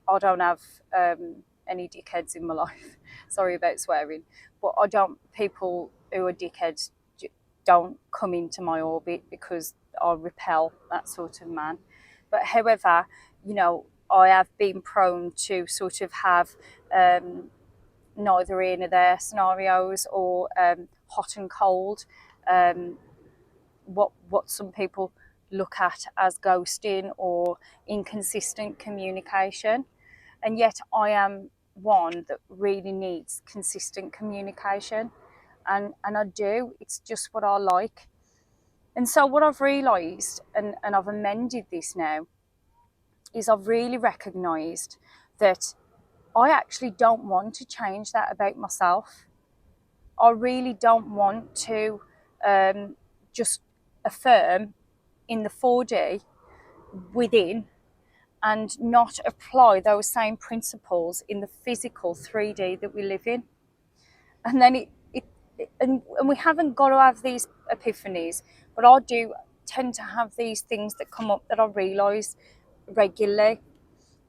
I don't have any dickheads in my life. Sorry about swearing, but people who are dickheads don't come into my orbit because I repel that sort of man. But however, I have been prone to sort of have neither here nor there scenarios, or hot and cold, what some people look at as ghosting or inconsistent communication. And yet I am one that really needs consistent communication, and I do. It's just what I like. And so what I've realised, and I've amended this now, is I've really recognised that I actually don't want to change that about myself. I really don't want to just affirm in the 4D within and not apply those same principles in the physical 3D that we live in. And then and we haven't got to have these epiphanies, but I do tend to have these things that come up that I realise regularly.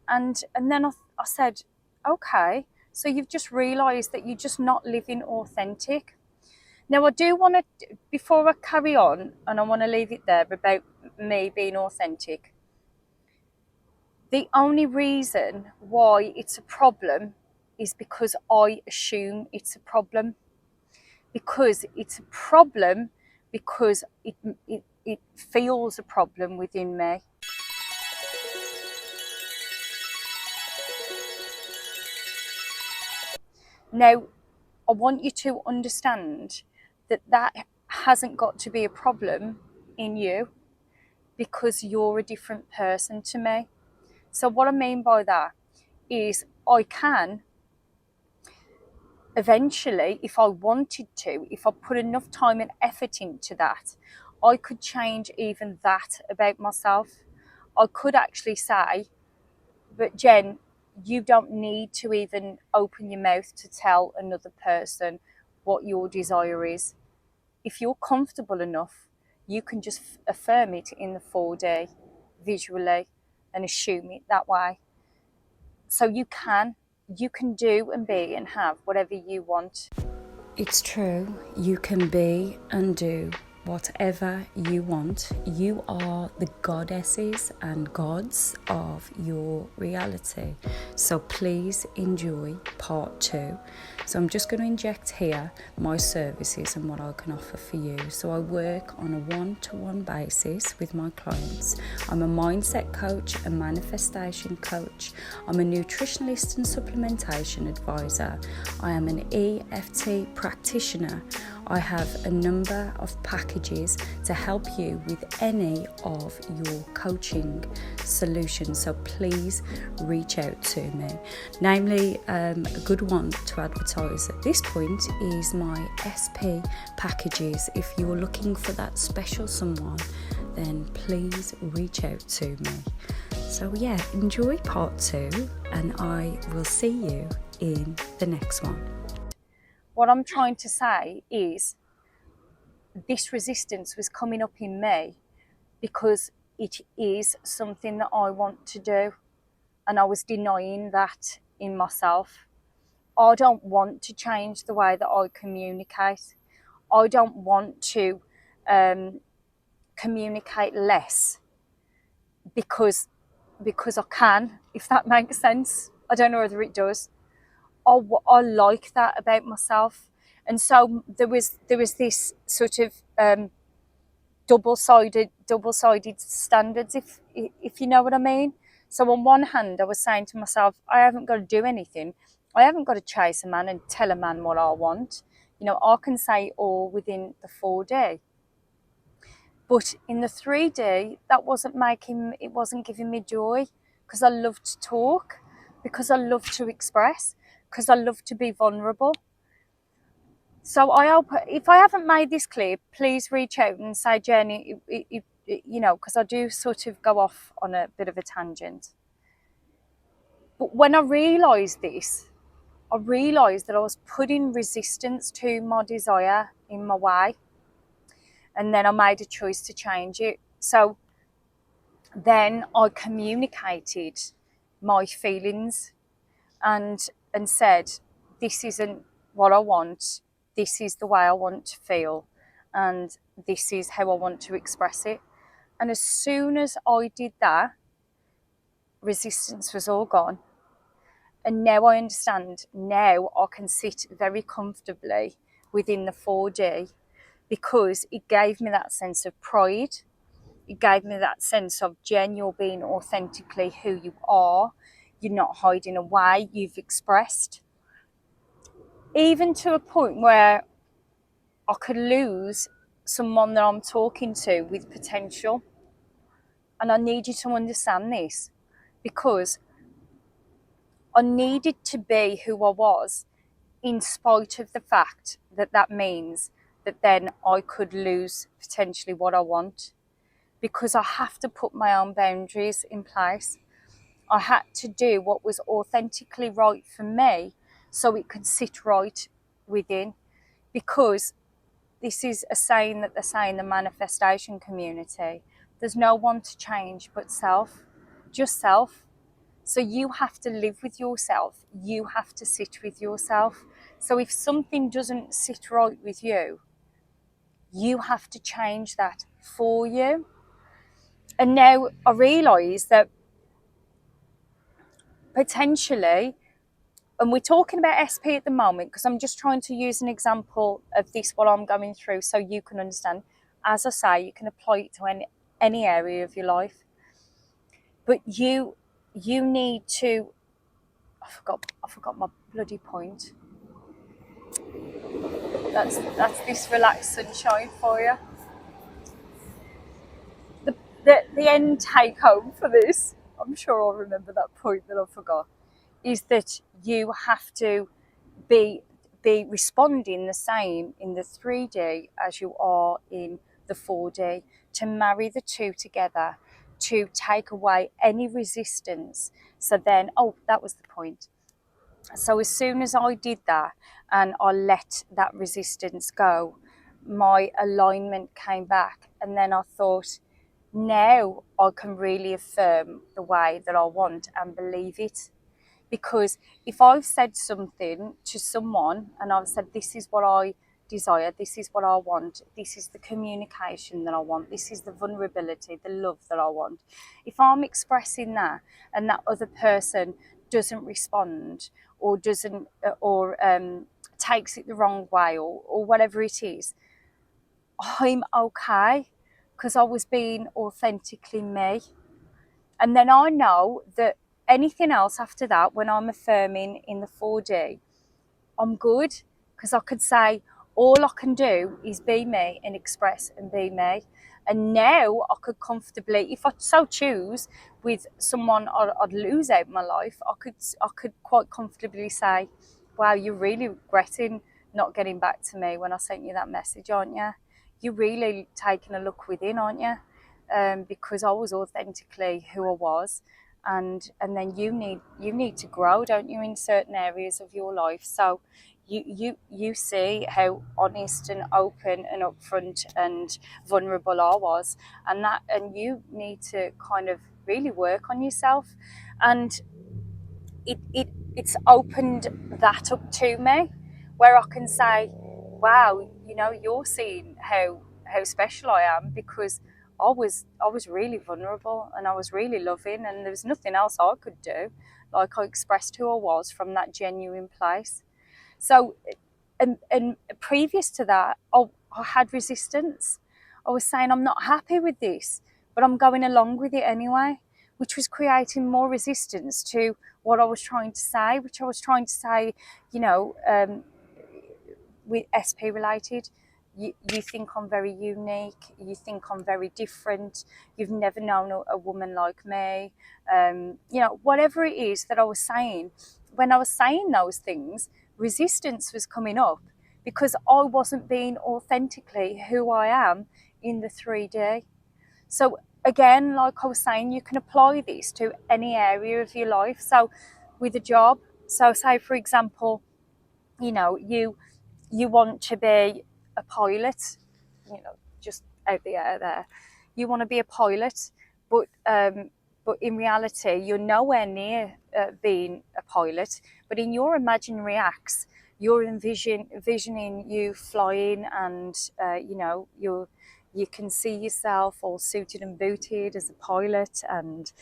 And then I said, okay, so you've just realised that you're just not living authentic. Now, I do want to, before I carry on, and I want to leave it there about me being authentic, the only reason why it's a problem is because I assume it's a problem. Because it's a problem, because it feels a problem within me. Now, I want you to understand that hasn't got to be a problem in you, because you're a different person to me. So what I mean by that is I can eventually, if I wanted to, if I put enough time and effort into that, I could change even that about myself. I could actually say, but Jen, you don't need to even open your mouth to tell another person what your desire is. If you're comfortable enough, you can just affirm it in the 4D visually and assume it that way. So you can do and be and have whatever you want. It's true, you can be and do whatever you want. You are the goddesses and gods of your reality. So please enjoy part 2. So I'm just going to inject here my services and what I can offer for you. So I work on a one-to-one basis with my clients. I'm a mindset coach, a manifestation coach. I'm a nutritionalist and supplementation advisor. I am an EFT practitioner. I have a number of packages to help you with any of your coaching solutions. So please reach out to me. Namely, a good one to advertise at this point is my SP packages. If you're looking for that special someone, then please reach out to me. So yeah, enjoy part 2, and I will see you in the next one. What I'm trying to say is this resistance was coming up in me because it is something that I want to do, and I was denying that in myself. I don't want to change the way that I communicate. I don't want to communicate less because I can, if that makes sense. I don't know whether it does. I like that about myself. And so there was this sort of double-sided standards, if you know what I mean. So on one hand, I was saying to myself, I haven't got to do anything. I haven't got to chase a man and tell a man what I want. I can say all within the 4D. But in the 3D, it wasn't giving me joy, because I love to talk, because I love to express, because I love to be vulnerable. So I hope, if I haven't made this clear, please reach out and say, Jenny, because I do sort of go off on a bit of a tangent. But when I realised this, I realised that I was putting resistance to my desire in my way. And then I made a choice to change it. So then I communicated my feelings and said, this isn't what I want, this is the way I want to feel, and this is how I want to express it. And as soon as I did that, resistance was all gone. And now I understand, now I can sit very comfortably within the 4D, because it gave me that sense of pride. It gave me that sense of, Jen, you're being authentically who you are. You're not hiding away. You've expressed. Even to a point where I could lose someone that I'm talking to with potential. And I need you to understand this, because I needed to be who I was, in spite of the fact that that means that then I could lose potentially what I want, because I have to put my own boundaries in place. I had to do what was authentically right for me so it could sit right within, because this is a saying that they say in the manifestation community, there's no one to change but self, just self. So you have to live with yourself, you have to sit with yourself. So if something doesn't sit right with you, you have to change that for you. And now I realise that potentially, and we're talking about SP at the moment because I'm just trying to use an example of this, what I'm going through, so you can understand. As I say, you can apply it to any area of your life. But you need to, I forgot my bloody point. That's this relaxed sunshine for you. The end take home for this, I'm sure I'll remember that point that I forgot, is that you have to be responding the same in the 3D as you are in the 4D, to marry the two together, to take away any resistance. So then, that was the point. So as soon as I did that and I let that resistance go, my alignment came back. And then I thought, now I can really affirm the way that I want and believe it. Because if I've said something to someone and I've said, this is what I desire, this is what I want, this is the communication that I want, this is the vulnerability, the love that I want. If I'm expressing that and that other person doesn't respond, or doesn't, or takes it the wrong way, or whatever it is, I'm okay, because I was being authentically me. And then I know that anything else after that, when I'm affirming in the 4D, I'm good, because I could say, all I can do is be me and express and be me. And now I could comfortably, if I so choose, with someone I'd lose out my life, I could quite comfortably say, wow, you're really regretting not getting back to me when I sent you that message, aren't you? You're really taking a look within, aren't you? Because I was authentically who I was. And then you need to grow, don't you, in certain areas of your life. So you see how honest and open and upfront and vulnerable I was, and you need to kind of really work on yourself. And it's opened that up to me, where I can say, wow, you're seeing how special I am, because I was really vulnerable and I was really loving, and there was nothing else I could do. Like, I expressed who I was from that genuine place. So, and previous to that, I had resistance. I was saying, I'm not happy with this, but I'm going along with it anyway, which was creating more resistance to what I was trying to say, with SP related. You think I'm very unique, you think I'm very different, you've never known a woman like me. Whatever it is that I was saying, when I was saying those things, resistance was coming up, because I wasn't being authentically who I am in the 3D. So again, like I was saying, you can apply this to any area of your life. So with a job, so say for example, you want to be a pilot, just out the air there. You want to be a pilot, but but in reality, you're nowhere near being a pilot. But in your imaginary acts, you're envisioning you flying, and you can see yourself all suited and booted as a pilot, and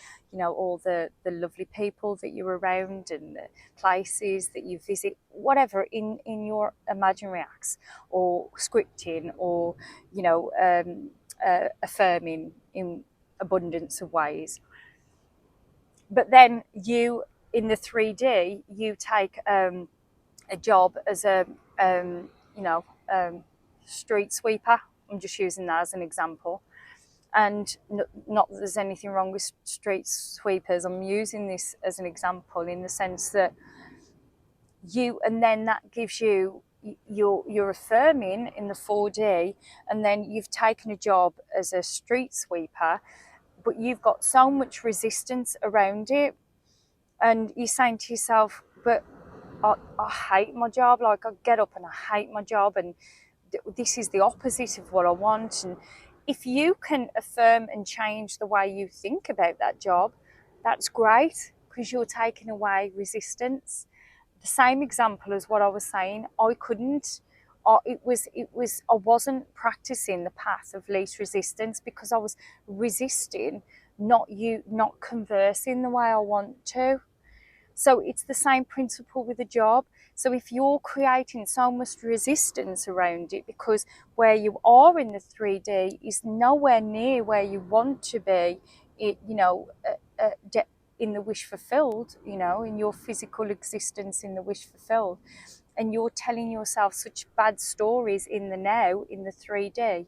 all the lovely people that you're around and the places that you visit, whatever, in your imaginary acts, or scripting, or affirming in abundance of ways. But then you, in the 3D, you take a job as a street sweeper. I'm just using that as an example. And not that there's anything wrong with street sweepers. I'm using this as an example in the sense that and then that gives you're affirming in the 4D, and then you've taken a job as a street sweeper, but you've got so much resistance around it, and you're saying to yourself, but I hate my job. Like, I get up and I hate my job, and this is the opposite of what I want. And if you can affirm and change the way you think about that job, that's great, because you're taking away resistance. The same example as what I was saying, I couldn't. I wasn't practicing the path of least resistance because I was resisting not conversing the way I want to. So it's the same principle with a job. So if you're creating so much resistance around it because where you are in the 3D is nowhere near where you want to be, in the wish fulfilled, in your physical existence in the wish fulfilled, and you're telling yourself such bad stories in the now, in the 3D,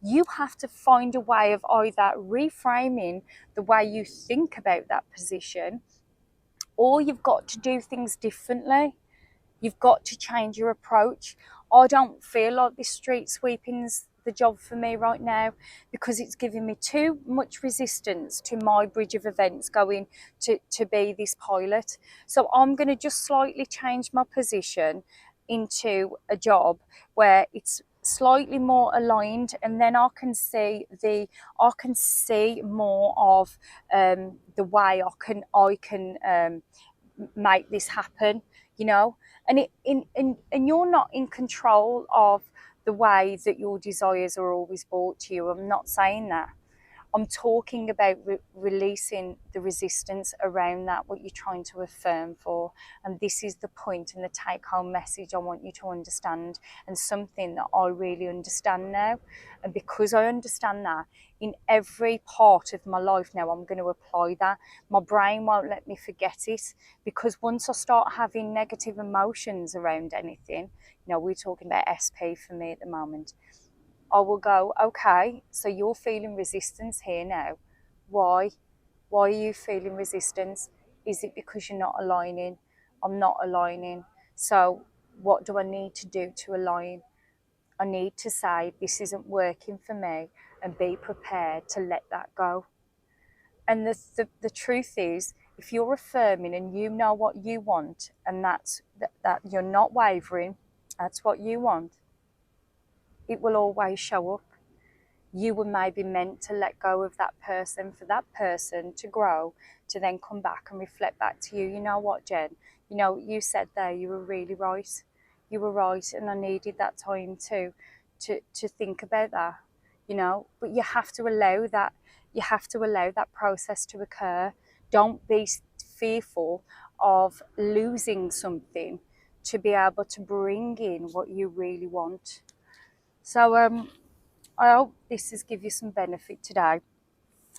you have to find a way of either reframing the way you think about that position, or you've got to do things differently. You've got to change your approach. I don't feel like this street sweeping's the job for me right now because it's giving me too much resistance to my bridge of events going to be this pilot. So I'm going to just slightly change my position into a job where it's slightly more aligned, and then I can see more of the way I can make this happen, and you're not in control of the way that your desires are always brought to you. I'm not saying that. I'm talking about releasing the resistance around that, what you're trying to affirm for. And this is the point and the take-home message I want you to understand, and something that I really understand now. And because I understand that, in every part of my life now, I'm going to apply that. My brain won't let me forget it, because once I start having negative emotions around anything, we're talking about SP for me at the moment, I will go, okay, so you're feeling resistance here now. Why? Why are you feeling resistance? Is it because you're not aligning? I'm not aligning. So what do I need to do to align? I need to say, this isn't working for me, and be prepared to let that go. And the truth is, if you're affirming and you know what you want, and that you're not wavering, that's what you want, it will always show up. You were maybe meant to let go of that person for that person to grow, to then come back and reflect back to you. You know what, Jen? You said there, you were really right. You were right, and I needed that time to think about that. But you have to allow that. You have to allow that process to occur. Don't be fearful of losing something to be able to bring in what you really want. So I hope this has given you some benefit today.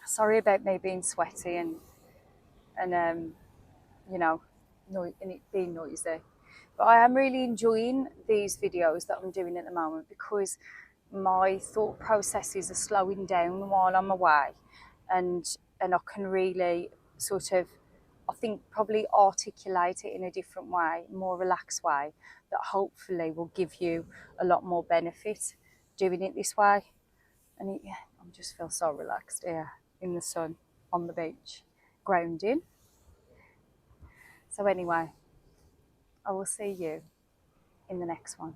Sorry about me being sweaty and and it being noisy, but I am really enjoying these videos that I'm doing at the moment, because my thought processes are slowing down while I'm away, and I can really sort of, I think, probably articulate it in a different way, more relaxed way, that hopefully will give you a lot more benefit doing it this way. And I just feel so relaxed here in the sun, on the beach, grounding. So anyway, I will see you in the next one.